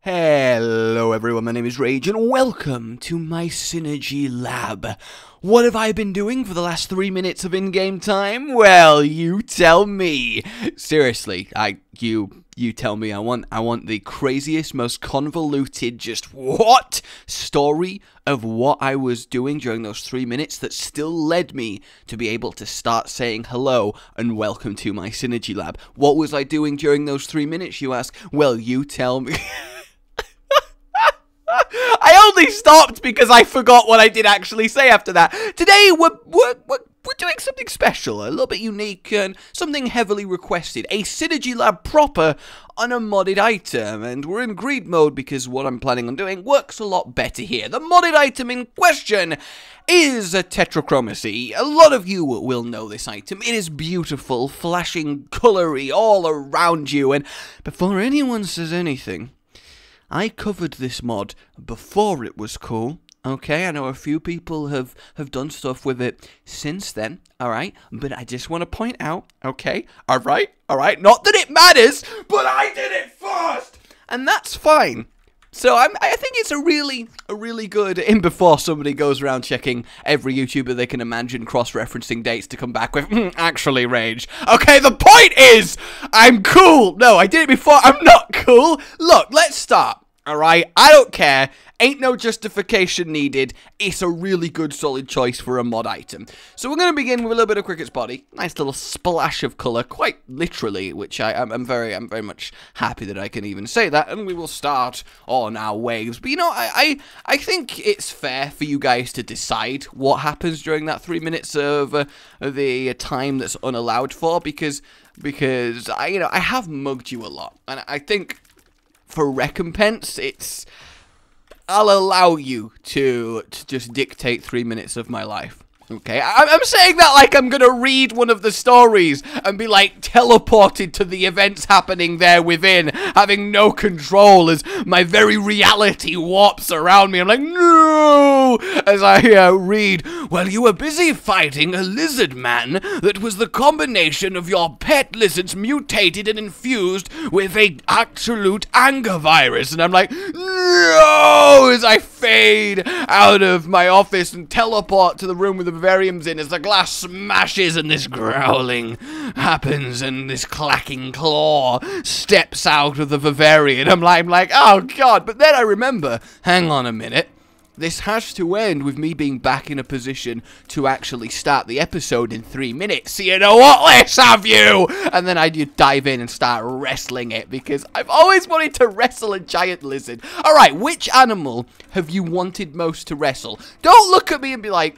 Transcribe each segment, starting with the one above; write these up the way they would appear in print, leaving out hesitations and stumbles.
Hello everyone, my name is Rage and welcome to my Synergy Lab. What have I been doing for the last 3 minutes of in-game time? Well, you tell me. Seriously, you tell me. I want the craziest, most convoluted, just what story of what I was doing during those 3 minutes that still led me to be able to start saying hello and welcome to my Synergy Lab. What was I doing during those 3 minutes, you ask? Well, you tell me. I only stopped because I forgot what I did actually say after that. Today, we're doing something special, a little bit unique, and something heavily requested. A Synergy Lab proper on a modded item, and we're in greed mode because what I'm planning on doing works a lot better here. The modded item in question is a tetrachromacy. A lot of you will know this item. It is beautiful, flashing colory all around you, and before anyone says anything, I covered this mod before it was cool, okay? I know a few people have done stuff with it since then, alright? But I just want to point out, okay? Alright? Not that it matters, but I did it first! And that's fine. So I think it's a really good in before somebody goes around checking every YouTuber they can imagine cross-referencing dates to come back with, actually, Rage. Okay, the point is, I'm cool. No, I did it before, I'm not cool. Look, let's start. Alright, I don't care, ain't no justification needed, it's a really good solid choice for a mod item. So we're going to begin with a little bit of Cricket's body, nice little splash of colour, quite literally, which I'm very much happy that I can even say that, and we will start on our waves. But you know, I think it's fair for you guys to decide what happens during that 3 minutes of the time that's unallowed for, because I have mugged you a lot, and I think for recompense, I'll allow you to just dictate 3 minutes of my life. Okay, I'm saying that like I'm gonna read one of the stories and be like teleported to the events happening there within, having no control as my very reality warps around me. I'm like, no, as I read, well, you were busy fighting a lizard man that was the combination of your pet lizards mutated and infused with a absolute anger virus. And I'm like, no, as I fade out of my office and teleport to the room with the vivariums in as the glass smashes and this growling happens and this clacking claw steps out of the vivarium. I'm like, oh god, but then I remember, hang on a minute, this has to end with me being back in a position to actually start the episode in 3 minutes. So you know what, let's have you! And then I dive in and start wrestling it, because I've always wanted to wrestle a giant lizard. Alright, which animal have you wanted most to wrestle? Don't look at me and be like,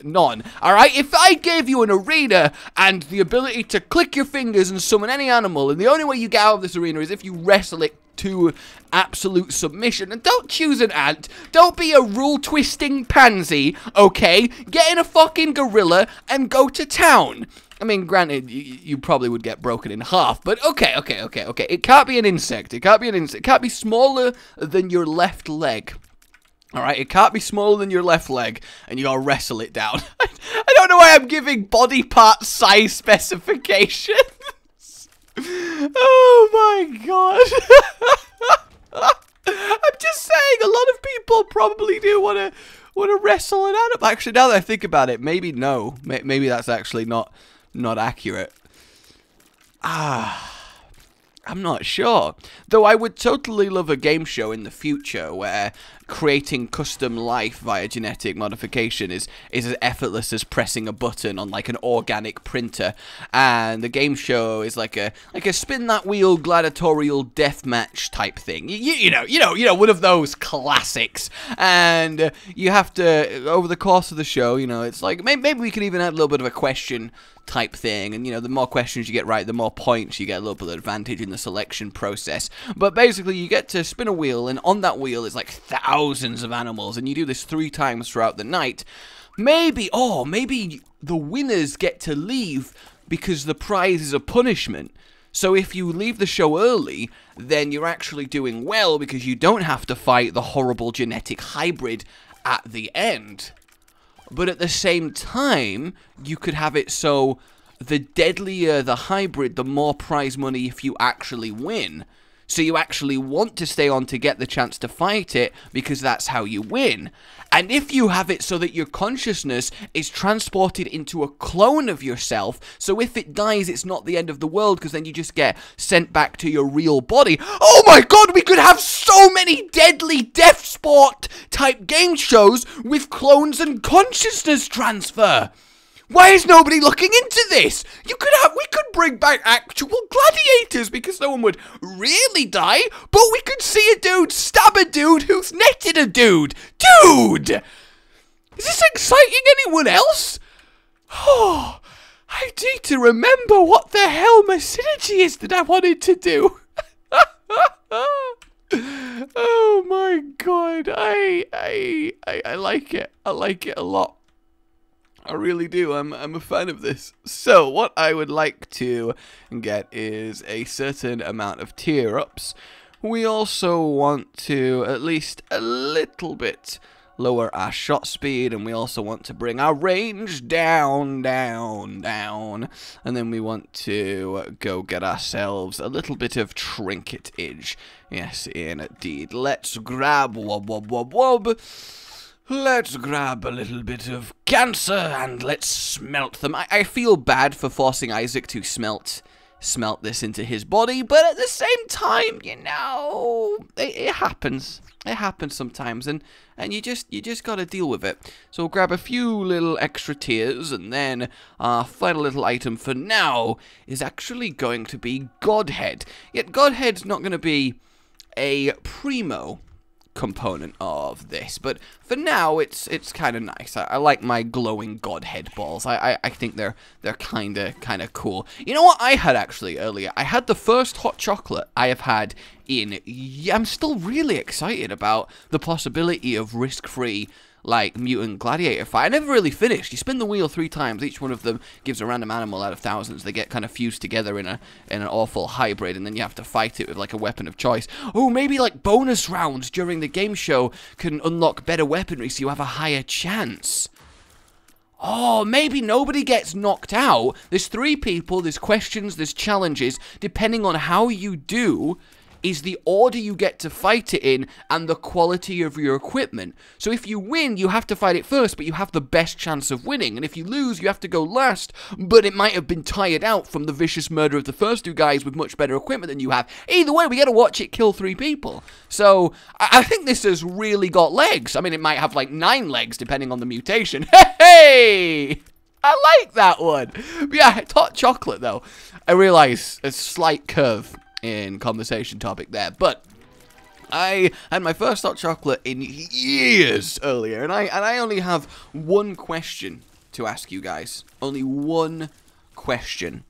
none. Alright, if I gave you an arena and the ability to click your fingers and summon any animal, and the only way you get out of this arena is if you wrestle it to absolute submission, and don't choose an ant, don't be a rule-twisting pansy, okay? Get in a fucking gorilla and go to town. I mean, granted, you probably would get broken in half, but okay. It can't be an insect. It can't be an insect. It can't be smaller than your left leg. Alright, it can't be smaller than your left leg, and you gotta wrestle it down. I don't know why I'm giving body part size specifications. Oh my god. I'm just saying, a lot of people probably do want to wrestle an animal. Actually, now that I think about it, maybe no. Maybe that's actually not accurate. I'm not sure. Though I would totally love a game show in the future where creating custom life via genetic modification is as effortless as pressing a button on like an organic printer, and the game show is like a spin that wheel gladiatorial deathmatch type thing. You know, one of those classics. And you have to, over the course of the show, you know, it's like maybe we can even add a little bit of a question type thing, and you know, the more questions you get right, the more points you get, a little bit of advantage in the selection process. But basically, you get to spin a wheel, and on that wheel is like thousands of animals, and you do this 3 times throughout the night. Maybe the winners get to leave because the prize is a punishment. So if you leave the show early, then you're actually doing well because you don't have to fight the horrible genetic hybrid at the end. But at the same time, you could have it so the deadlier the hybrid, the more prize money if you actually win. So you actually want to stay on to get the chance to fight it, because that's how you win. And if you have it so that your consciousness is transported into a clone of yourself, so if it dies, it's not the end of the world, because then you just get sent back to your real body. Oh my god, we could have so many deadly death sport type game shows with clones and consciousness transfer. Why is nobody looking into this? We could bring back actual gladiators, because no one would really die, but we could see a dude stab a dude who's netted a dude. Dude! Is this exciting anyone else? Oh, I need to remember what the hell my synergy is that I wanted to do. Oh my god, I like it. I like it a lot. I really do. I'm a fan of this. So what I would like to get is a certain amount of tier ups. We also want to at least a little bit lower our shot speed, and we also want to bring our range down. And then we want to go get ourselves a little bit of trinketage. Yes, indeed. Let's grab wob. Let's grab a little bit of cancer and let's smelt them. I feel bad for forcing Isaac to smelt this into his body, but at the same time, you know, it happens. It happens sometimes, and you just gotta deal with it. So we'll grab a few little extra tiers, and then our final little item for now is actually going to be Godhead. Yet Godhead's not going to be a primo component of this, but for now it's kind of nice. I like my glowing Godhead balls. I think they're kind of cool. You know what I had actually earlier? I had the first hot chocolate I have had in. I'm still really excited about the possibility of risk-free, like, mutant gladiator fight. I never really finished. You spin the wheel 3 times, each one of them gives a random animal out of thousands. They get kind of fused together in an awful hybrid, and then you have to fight it with like a weapon of choice. Oh, maybe like bonus rounds during the game show can unlock better weaponry so you have a higher chance. Oh, maybe nobody gets knocked out. There's 3 people, there's questions, there's challenges. Depending on how you do is the order you get to fight it in and the quality of your equipment. So if you win, you have to fight it first, but you have the best chance of winning. And if you lose, you have to go last, but it might have been tired out from the vicious murder of the first 2 guys with much better equipment than you have. Either way, we gotta watch it kill 3 people. So I think this has really got legs. I mean, it might have like 9 legs depending on the mutation. Hey! I like that one. But yeah, it's hot chocolate though. I realize a slight curve in conversation topic there, but I had my first hot chocolate in years earlier, and I only have one question to ask you guys. Only one question.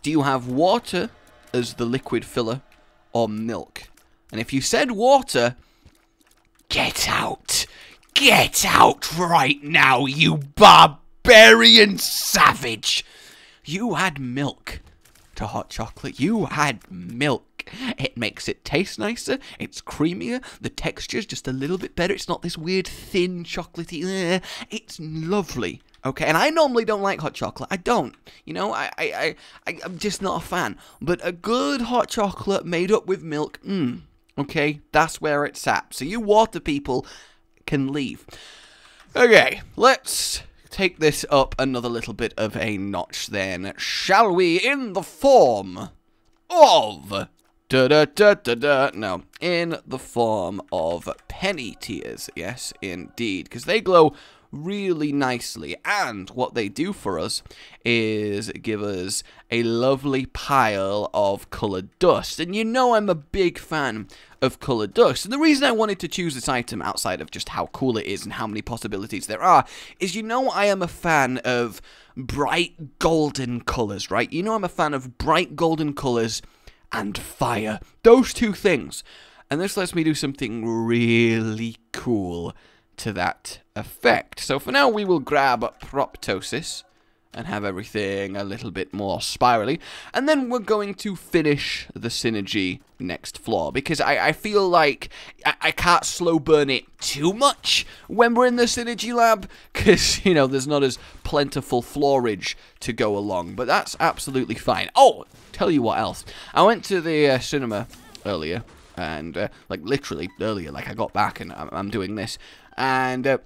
Do you have water as the liquid filler or milk? And if you said water, get out. Get out right now, you barbarian savage. You had milk to hot chocolate. You had milk. It makes it taste nicer. It's creamier. The texture's just a little bit better. It's not this weird thin chocolatey. It's lovely. Okay, and I normally don't like hot chocolate. I don't. You know, I'm just not a fan. But a good hot chocolate made up with milk, okay, that's where it's at. So you water people can leave. Okay, let's take this up another little bit of a notch then, shall we? In the form of no, in the form of penny tears. Yes, indeed, because they glow really nicely, and what they do for us is give us a lovely pile of colored dust. And you know I'm a big fan of colored dust, and the reason I wanted to choose this item outside of just how cool it is and how many possibilities there are is, you know, I am a fan of bright golden colors, right? You know I'm a fan of bright golden colors and fire, those 2 things, and this lets me do something really cool to that effect. So for now we will grab Proptosis and have everything a little bit more spirally, and then we're going to finish the synergy next floor, because I feel like I can't slow burn it too much when we're in the synergy lab, because, you know, there's not as plentiful floorage to go along, but that's absolutely fine. Oh, tell you what else, I went to the cinema earlier, and like literally earlier, like I got back and I'm doing this, and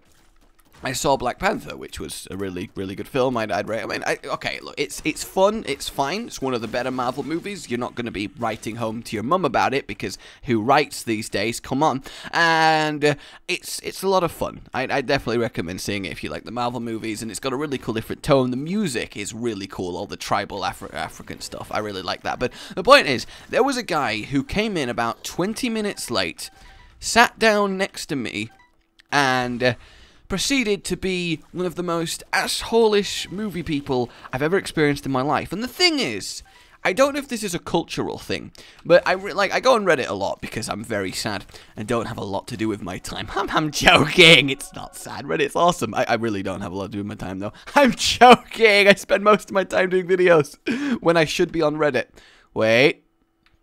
I saw Black Panther, which was a really, really good film. I'd rate. I mean, okay, look, it's fun, it's fine. It's one of the better Marvel movies. You're not going to be writing home to your mum about it, because who writes these days? Come on. And it's a lot of fun. I definitely recommend seeing it if you like the Marvel movies, and it's got a really cool different tone. The music is really cool, all the tribal African stuff. I really like that. But the point is, there was a guy who came in about 20 minutes late, sat down next to me, and proceeded to be one of the most asshole-ish movie people I've ever experienced in my life. And the thing is, I don't know if this is a cultural thing, but I go on Reddit a lot because I'm very sad and don't have a lot to do with my time. I'm joking. It's not sad. Reddit's awesome. I really don't have a lot to do with my time, though. I'm joking. I spend most of my time doing videos when I should be on Reddit. Wait.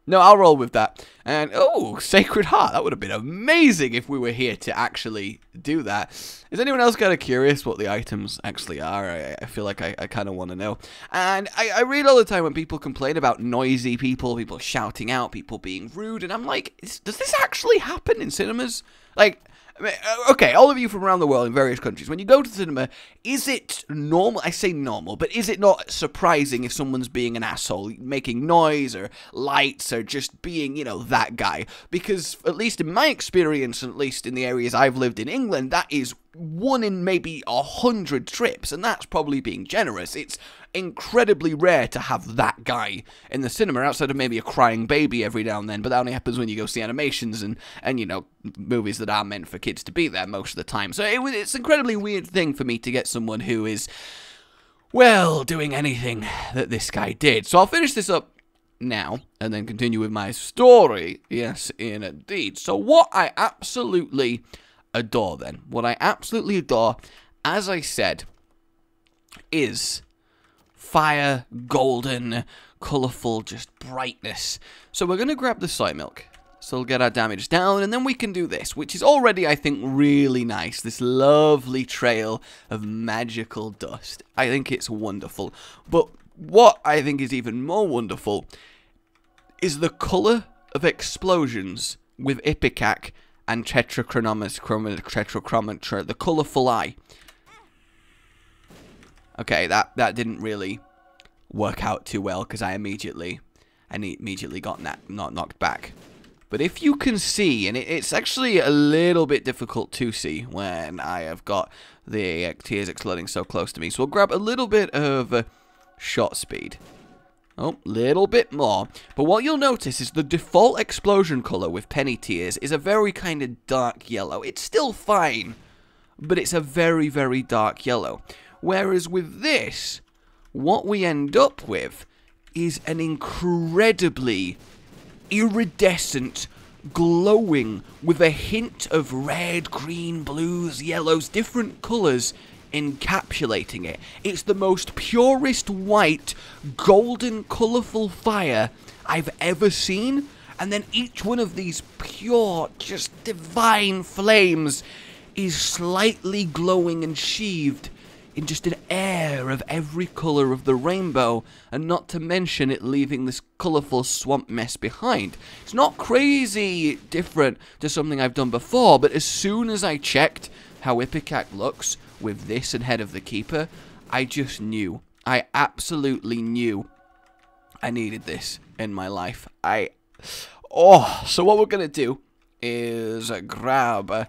No, I'll roll with that. And, oh, Sacred Heart. That would have been amazing if we were here to actually do that. Is anyone else kind of curious what the items actually are? I feel like I kind of want to know. And I read all the time when people complain about noisy people shouting out, people being rude. And I'm like, does this actually happen in cinemas? Like, okay, all of you from around the world in various countries, when you go to the cinema, is it normal? I say normal, but is it not surprising if someone's being an asshole, making noise or lights or just being, you know, that guy? Because at least in my experience, at least in the areas I've lived in England, that is 1 in maybe 100 trips, and that's probably being generous. It's incredibly rare to have that guy in the cinema, outside of maybe a crying baby every now and then, but that only happens when you go see animations and you know, movies that are meant for kids to be there most of the time. So it's an incredibly weird thing for me to get someone who is, well, doing anything that this guy did. So I'll finish this up now and then continue with my story. Yes, indeed. So what I absolutely adore then, what I absolutely adore, as I said, is fire, golden, colourful, just brightness. So we're going to grab the soy milk, so we'll get our damage down, and then we can do this, which is already, I think, really nice. This lovely trail of magical dust. I think it's wonderful. But what I think is even more wonderful is the colour of explosions with Ipecac and tetrachronometer, the colourful eye. Okay, that didn't really work out too well, because I immediately got knocked back. But if you can see, and it's actually a little bit difficult to see when I have got the tears exploding so close to me. So we'll grab a little bit of shot speed. Oh, little bit more. But what you'll notice is the default explosion color with penny tears is a very kind of dark yellow. It's still fine, but it's a very, very dark yellow. Whereas with this, what we end up with is an incredibly iridescent, glowing, with a hint of red, green, blues, yellows, different colours encapsulating it. It's the most purest white, golden, colourful fire I've ever seen. And then each one of these pure, just divine flames is slightly glowing and sheathed in just an air of every colour of the rainbow, and not to mention it leaving this colourful swamp mess behind. It's not crazy different to something I've done before, but as soon as I checked how Ipecac looks with this and Head of the Keeper, I just knew. I absolutely knew I needed this in my life. So what we're going to do is grab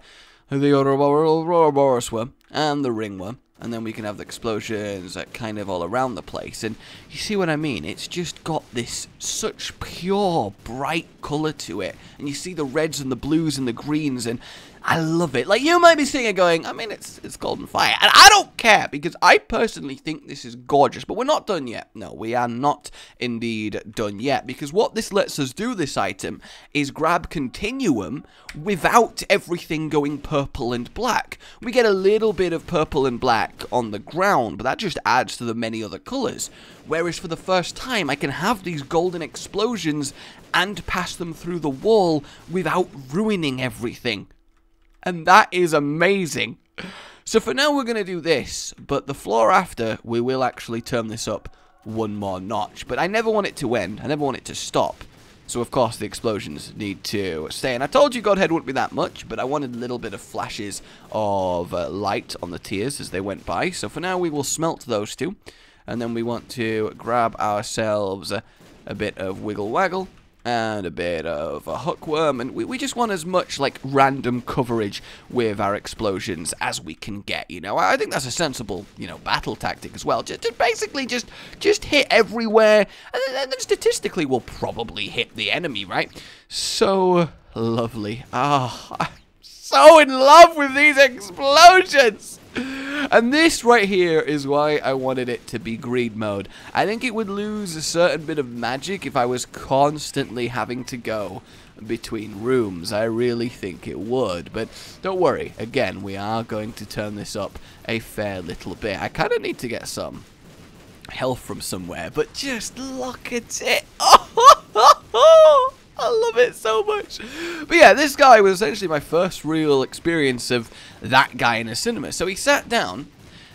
the Ouroboros one and the ring one, and then we can have the explosions kind of all around the place. And you see what I mean? It's just got this such pure, bright colour to it. And you see the reds and the blues and the greens, and I love it. Like, you might be sitting there going, I mean, it's golden fire. And I don't care, because I personally think this is gorgeous. But we're not done yet. No, we are not indeed done yet. Because what this lets us do, this item, is grab Continuum without everything going purple and black. We get a little bit of purple and black on the ground, but that just adds to the many other colours. Whereas for the first time, I can have these golden explosions and pass them through the wall without ruining everything. And that is amazing. So for now, we're going to do this, but the floor after, we will actually turn this up one more notch. But I never want it to end. I never want it to stop. So, of course, the explosions need to stay. And I told you Godhead wouldn't be that much, but I wanted a little bit of flashes of light on the tears as they went by. So, for now, we will smelt those two. And then we want to grab ourselves a bit of Wiggle Waggle and a bit of a Hookworm. And we just want as much, like, random coverage with our explosions as we can get, you know. I think that's a sensible, you know, battle tactic as well. Just basically just hit everywhere. And then statistically, we'll probably hit the enemy, right? So lovely. Ah, I'm so in love with these explosions. And this right here is why I wanted it to be greed mode. I think it would lose a certain bit of magic if I was constantly having to go between rooms. I really think it would. But don't worry. Again, we are going to turn this up a fair little bit. I kind of need to get some health from somewhere. But just look at it. Oh, I love it so much. But yeah, this guy was essentially my first real experience of that guy in a cinema. So he sat down,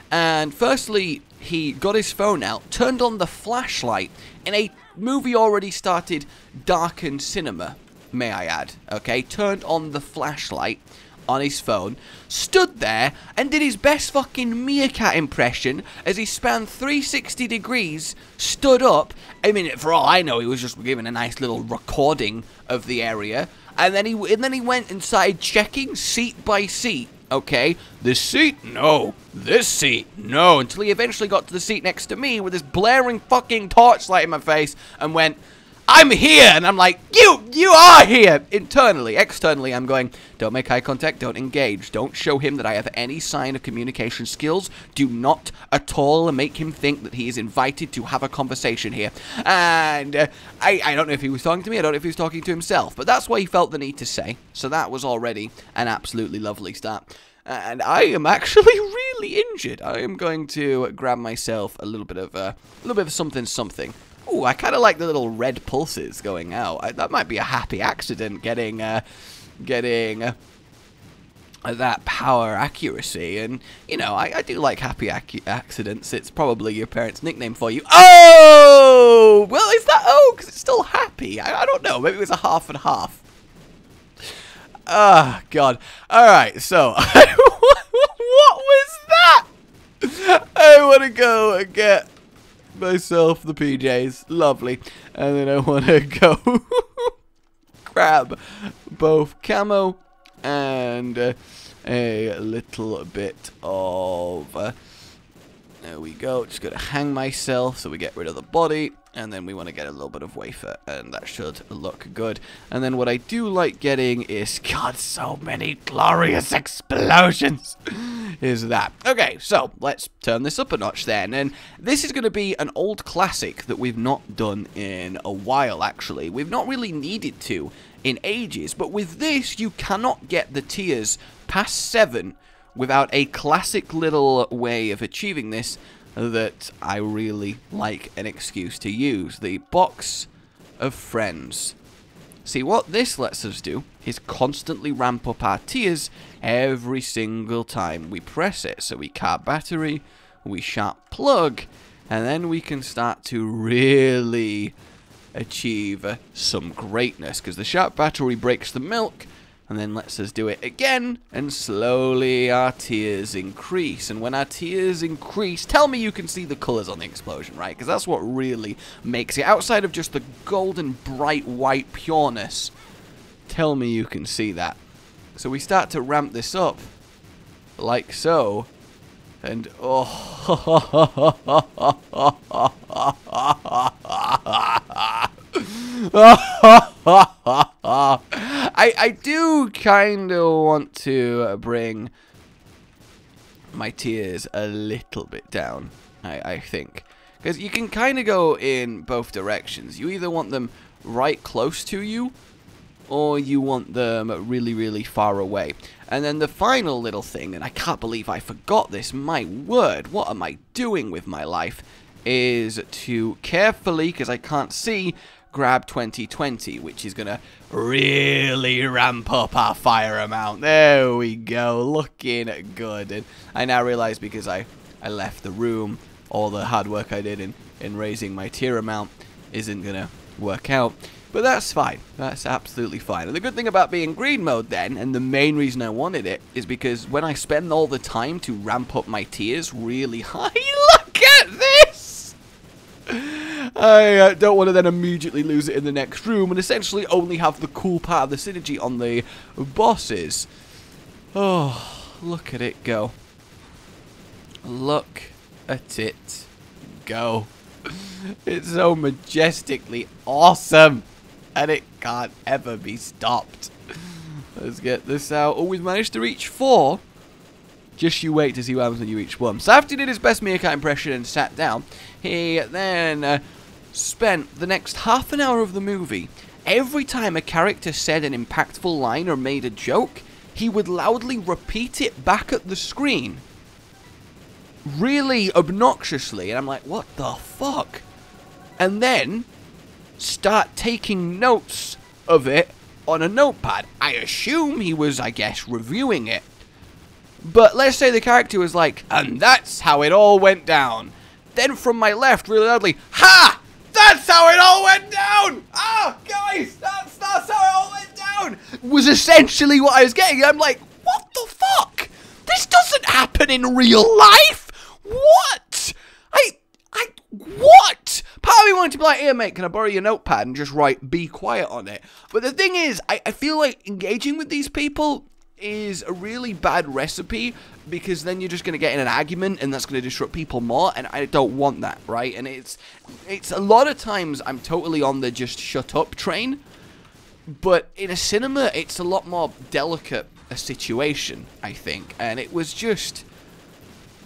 and firstly, he got his phone out, turned on the flashlight in a movie already started darkened cinema, may I add. Okay, turned on the flashlight on his phone, stood there, and did his best fucking meerkat impression as he spanned 360 degrees, stood up. I mean, for all I know, he was just giving a nice little recording of the area, and then he went and started checking seat by seat. Okay, this seat, no. This seat, no. Until he eventually got to the seat next to me with this blaring fucking torchlight in my face and went, I'm here! And I'm like, you are here! Internally, externally, I'm going, don't make eye contact, don't engage, don't show him that I have any sign of communication skills, do not at all make him think that he is invited to have a conversation here. And I don't know if he was talking to me, I don't know if he was talking to himself, but that's what he felt the need to say. So that was already an absolutely lovely start. And I am actually really injured. I am going to grab myself a little bit of something. Ooh, I kind of like the little red pulses going out. That might be a happy accident, getting that power accuracy. And, you know, I do like happy accidents. It's probably your parents' nickname for you. Oh! Well, is that oh? Because it's still happy. I don't know. Maybe it was a half and half. Ah, God. Alright, so, what was that? I want to go and get myself the PJs, lovely, and then I want to go grab both camo and a little bit of there we go, just gonna hang myself so we get rid of the body, and then we want to get a little bit of wafer, and that should look good. And then what I do like getting is, God, so many glorious explosions is that. Okay, so let's turn this up a notch then, and this is going to be an old classic that we've not done in a while, actually. We've not really needed to in ages, but with this, you cannot get the tiers past 7 without a classic little way of achieving this that I really like an excuse to use. The box of friends. See, what this lets us do is constantly ramp up our tiers every single time we press it. So we card battery, we sharp plug, and then we can start to really achieve some greatness, because the sharp battery breaks the milk and then lets us do it again, and slowly our tiers increase. And when our tiers increase, tell me you can see the colors on the explosion, right? Because that's what really makes it, outside of just the golden bright white pureness. Tell me you can see that. So we start to ramp this up like so, and I do kind of want to bring my tiers a little bit down, I think. Because you can kind of go in both directions. You either want them right close to you, or you want them really, really far away. And then the final little thing, and I can't believe I forgot this, my word, what am I doing with my life, is to carefully, because I can't see, grab 2020, which is going to really ramp up our fire amount. There we go, looking good. And I now realize, because I left the room, all the hard work I did in raising my tier amount isn't going to work out. But that's fine. That's absolutely fine. And the good thing about being green mode then, and the main reason I wanted it, is because when I spend all the time to ramp up my tiers really high, look at this! I don't want to then immediately lose it in the next room and essentially only have the cool part of the synergy on the bosses. Oh, look at it go. Look at it go. It's so majestically awesome. And it can't ever be stopped. Let's get this out. Oh, we've managed to reach 4. Just you wait to see what happens when you reach 1. So after he did his best meerkat impression and sat down, he then spent the next half an hour of the movie. Every time a character said an impactful line or made a joke, he would loudly repeat it back at the screen. Really obnoxiously. And I'm like, what the fuck? And then start taking notes of it on a notepad. I assume he was, I guess, reviewing it. But let's say the character was like, and that's how it all went down. Then from my left, really loudly, ha! That's how it all went down! Ah, guys, that's how it all went down! Was essentially what I was getting. I'm like, what the fuck? This doesn't happen in real life! What? What? Part of me wanted to be like, here mate, can I borrow your notepad and just write be quiet on it? But the thing is, I feel like engaging with these people is a really bad recipe, because then you're just going to get in an argument and that's going to disrupt people more, and I don't want that, right? And it's a lot of times I'm totally on the just shut up train, but in a cinema it's a lot more delicate a situation, I think, and it was just,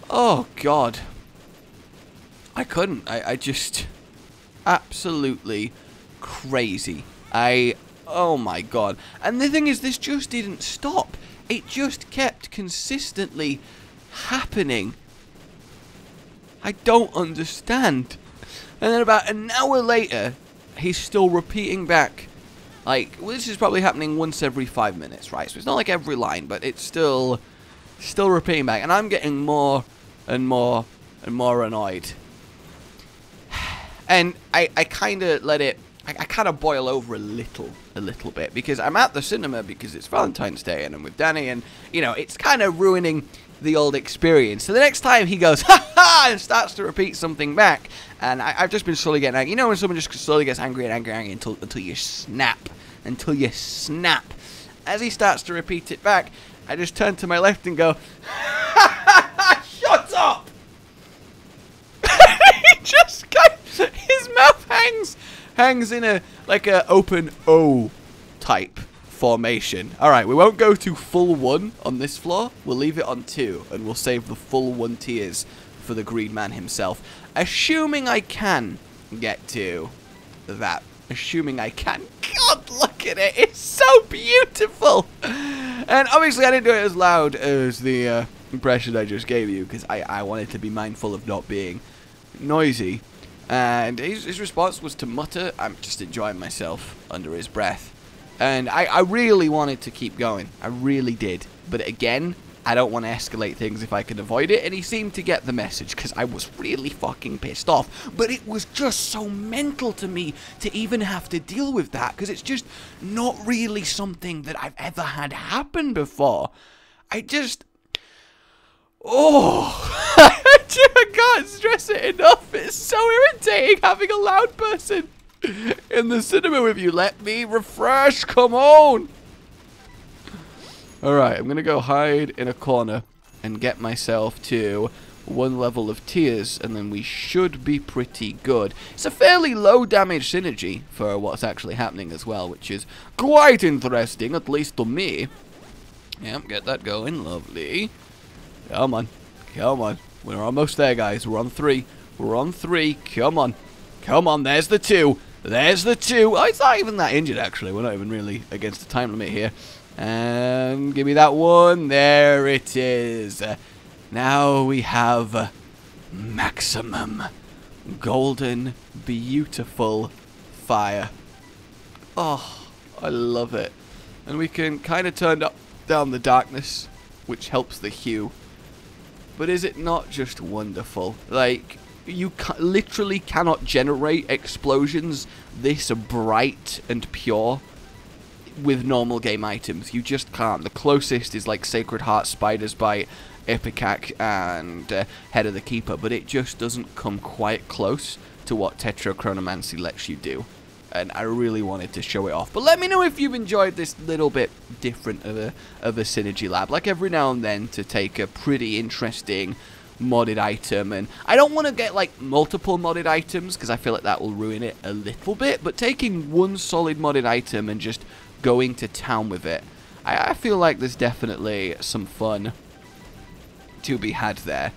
oh god. I couldn't. I just... Absolutely crazy. Oh my god. And the thing is, this just didn't stop. It just kept consistently happening. I don't understand. And then about an hour later, he's still repeating back. Like, well, this is probably happening once every 5 minutes, right? So it's not like every line, but it's still repeating back. And I'm getting more and more and more annoyed. And I kind of let it, I kind of boil over a little bit, because I'm at the cinema because it's Valentine's Day and I'm with Danny, and, you know, it's kind of ruining the old experience. So the next time he goes, ha ha, and starts to repeat something back, and I've just been slowly getting angry. You know when someone just slowly gets angry and angry until you snap. Until you snap. As he starts to repeat it back, I just turn to my left and go, ha ha ha, shut up! He just his mouth hangs in a open O type formation. Alright, we won't go to full 1 on this floor. We'll leave it on 2, and we'll save the full 1 tiers for the green man himself. Assuming I can get to that. Assuming I can. God, look at it. It's so beautiful. And obviously I didn't do it as loud as the impression I just gave you, because I wanted to be mindful of not being noisy. And his response was to mutter, I'm just enjoying myself, under his breath. And I really wanted to keep going. I really did. But again, I don't want to escalate things if I can avoid it. And he seemed to get the message, because I was really fucking pissed off. But it was just so mental to me to even have to deal with that, because it's just not really something that I've ever had happen before. I can't stress it enough. It's so irritating having a loud person in the cinema with you. Let me refresh. Come on. Alright, I'm going to go hide in a corner and get myself to 1 level of tears, and then we should be pretty good. It's a fairly low damage synergy for what's actually happening as well, which is quite interesting, at least to me. Yep, get that going. Lovely. Come on. Come on. We're almost there, guys. We're on 3. We're on 3. Come on. Come on. There's the 2. There's the 2. Oh, it's not even that injured, actually. We're not even really against the time limit here. And give me that 1. There it is. Now we have maximum golden, beautiful fire. Oh, I love it. And we can kind of turn down the darkness, which helps the hue. But is it not just wonderful? Like, You literally cannot generate explosions this bright and pure with normal game items. You just can't. The closest is like Sacred Heart, Spider's Bite, Ipecac, and Head of the Keeper, but it just doesn't come quite close to what Tetrachronomancy lets you do. And I really wanted to show it off. But let me know if you've enjoyed this little bit different of a Synergy Lab. Like every now and then to take a pretty interesting modded item. And I don't want to get like multiple modded items because I feel like that will ruin it a little bit. But taking one solid modded item and just going to town with it, I feel like there's definitely some fun to be had there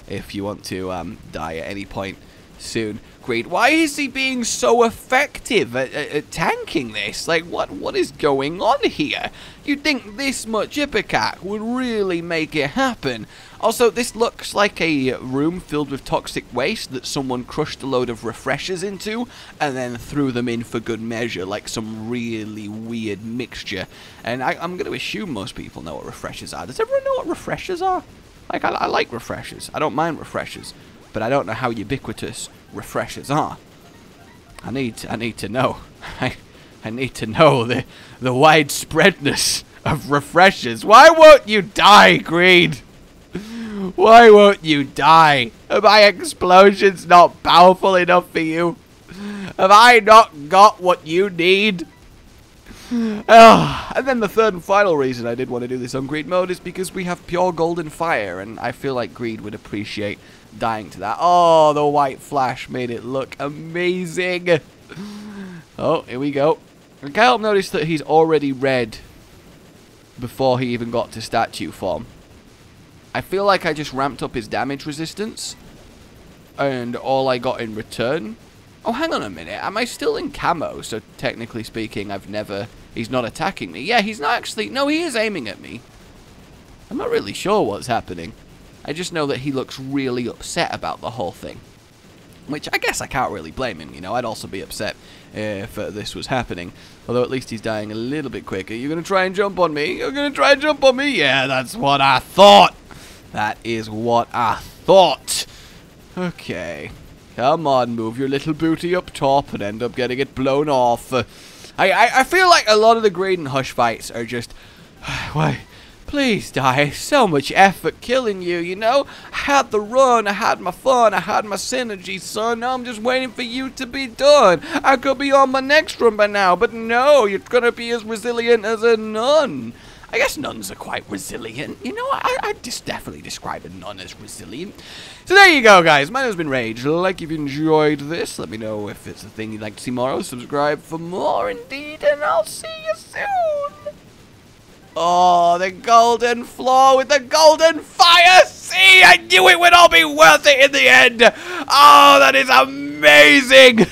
if you want to die at any point soon. Greed, why is he being so effective at tanking this? Like, what is going on here? You'd think this much Ipecac would really make it happen. Also, this looks like a room filled with toxic waste that someone crushed a load of refreshers into and then threw them in for good measure, like some really weird mixture. And I'm going to assume most people know what refreshers are. Does everyone know what refreshers are? Like, I like refreshers. I don't mind refreshers. But I don't know how ubiquitous refreshers are. I need to know. I need to know the widespreadness of refreshers. Why won't you die, Greed? Why won't you die? Are my explosions not powerful enough for you? Have I not got what you need? And then the third and final reason I did want to do this on Greed mode is because we have pure golden fire, and I feel like Greed would appreciate dying to that. Oh, the white flash made it look amazing. Oh, here we go. I can't help notice that he's already red before he even got to statue form. I feel like I just ramped up his damage resistance, and all I got in return... Oh, hang on a minute. Am I still in camo? So technically speaking, he's not attacking me. Yeah, he's not actually... No, he is aiming at me. I'm not really sure what's happening. I just know that he looks really upset about the whole thing. Which I guess I can't really blame him, you know. I'd also be upset if this was happening. Although at least he's dying a little bit quicker. You're going to try and jump on me? You're going to try and jump on me? Yeah, that's what I thought. That is what I thought. Okay. Come on, move your little booty up top and end up getting it blown off. I feel like a lot of the Greed and Hush fights are just... Why? Please die. So much effort killing you, you know? I had the run, I had my fun, I had my synergy, son. Now I'm just waiting for you to be done. I could be on my next run by now, but no, you're gonna be as resilient as a nun. I guess nuns are quite resilient. You know, I'd just definitely describe a nun as resilient. So there you go, guys. My name's been Rage. Like if you enjoyed this. Let me know if it's a thing you'd like to see more of. Subscribe for more, indeed, and I'll see you soon. Oh, the golden floor with the golden fire. See, I knew it would all be worth it in the end. Oh, that is amazing.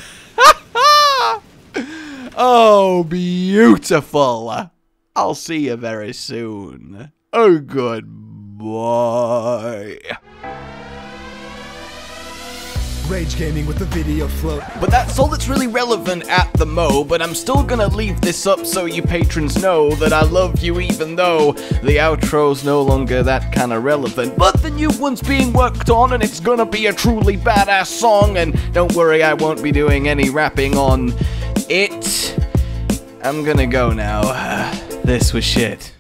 Oh, beautiful. I'll see you very soon. Oh, goodbye. Rage Gaming with the video float. But that's all that's really relevant at the mo, but I'm still gonna leave this up so you patrons know that I love you even though the outro's no longer that kind of relevant. But the new one's being worked on and it's gonna be a truly badass song, and don't worry, I won't be doing any rapping on it. I'm gonna go now. This was shit.